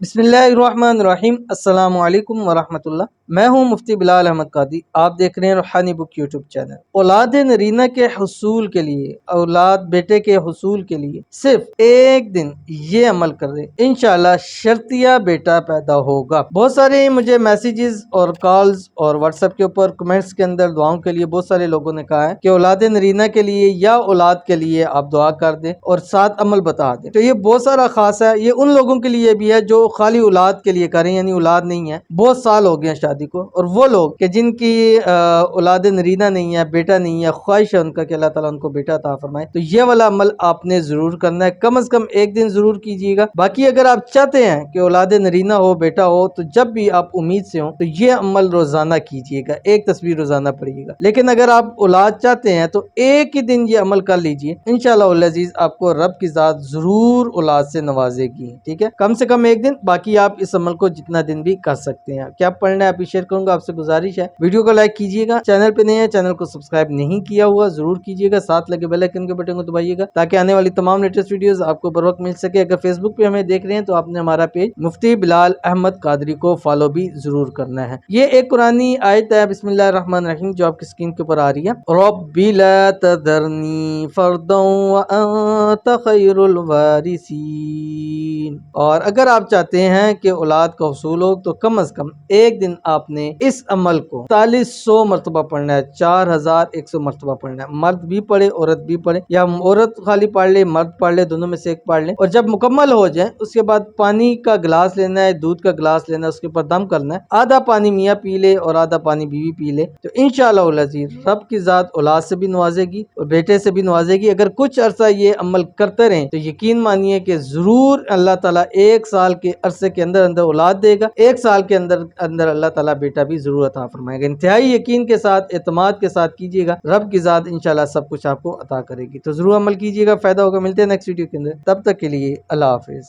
बिस्मिल्लाहिर्रहमानिर्रहीम। अस्सलाम वालेकुम वरहमतुल्लाह। मैं हूं मुफ्ती बिलाल अहमद कादी। आप देख रहे हैं रूहानी बुक यूट्यूब चैनल। औलाद नरीना के हुसूल के लिए, औलाद बेटे के हुसूल के लिए सिर्फ एक दिन ये अमल कर दे, इंशाल्लाह शर्तिया बेटा पैदा होगा। बहुत सारे मुझे मैसेजेस और कॉल्स और व्हाट्सएप के ऊपर कमेंट्स के अंदर दुआओं के लिए बहुत सारे लोगों ने कहा है कि औलाद नरीना के लिए या औलाद के लिए आप दुआ कर दें और साथ अमल बता दें। तो ये बहुत सारा खास है। ये उन लोगों के लिए भी है जो खाली औलाद के लिए करें, यानी औलाद नहीं है, बहुत साल हो गए हैं शादी को, और वो लोग कि जिनकी औलाद नरीना नहीं है, बेटा नहीं है, ख्वाहिश है उनका कि अल्लाह ताला उनको बेटा अता फरमाए, तो ये वाला अमल आपने जरूर करना है। कम से कम एक दिन जरूर कीजिएगा। बाकी अगर आप चाहते हैं कि औलाद नरीना हो, बेटा हो, तो जब भी आप उम्मीद से हो तो ये अमल रोजाना कीजिएगा, एक तस्वीर रोजाना पढ़िएगा। लेकिन अगर आप औलाद चाहते हैं तो एक ही दिन ये अमल कर लीजिए, इंशाअल्लाह अज़ीज आपको रब की जात जरूर औलाद से नवाजेगी। ठीक है, कम से कम एक दिन। बाकी आप इस अमल को जितना दिन भी कर सकते हैं। क्या पढ़ना है आप शेयर करूंगा, आपसे गुजारिश है वीडियो को लाइक कीजिएगा। चैनल पे नए हैं, चैनल को सब्सक्राइब नहीं किया हुआ जरूर कीजिएगा। साथ लगे बेल आइकन के बटन को दबाइएगा ताकि आने वाली तमाम लेटेस्ट वीडियोस आपको बर वक्त मिल सके। अगर फेसबुक पे हमें देख रहे हैं तो आपने हमारा पेज मुफ्ती बिलाल अहमद कादरी को फॉलो भी जरूर करना है। ये एक कुरानी आयत है बिस्मिल्लाहिर्रहमानिर्रहीम जो आपकी स्क्रीन के ऊपर आ रही है। रब्बी ला तज़रनी फर्दन व अंत खैरुल वारिसीन। और अगर आप चाहते हैं कि औलाद का हुसूल हो तो कम से कम एक दिन आपने इस अमल को 4500 मरतबा पढ़ना है, 4100 मरतबा पढ़ना है। मर्द भी पढ़े, औरत भी पढ़े, या औरत खाली पढ़ ले, मर्द पढ़ ले, दोनों में से एक पढ़ ले। और जब मुकम्मल हो जाए उसके बाद पानी का गिलास लेना है, दूध का गिलास लेना है, उसके ऊपर दम करना है। आधा पानी मियाँ पी ले और आधा पानी बीवी पी ले, तो इंशाअल्लाह अज़ीज़ रब की जात औलाद से भी नवाजेगी और बेटे से भी नवाजेगी। अगर कुछ अरसा ये अमल करते रहें तो यकीन मानिए कि जरूर अल्लाह ताला एक साल के अरसे के अंदर अंदर औलाद देगा, एक साल के अंदर अंदर अल्लाह ताला बेटा भी जरूर अता फरमाएगा। इंतहाई यकीन के साथ, एतमाद के साथ कीजिएगा, रब की जात इंशाल्लाह सब कुछ आपको अता करेगी। तो जरूर अमल कीजिएगा, फायदा होगा। मिलते हैं नेक्स्ट वीडियो के अंदर, तब तक के लिए अल्लाह हाफिज।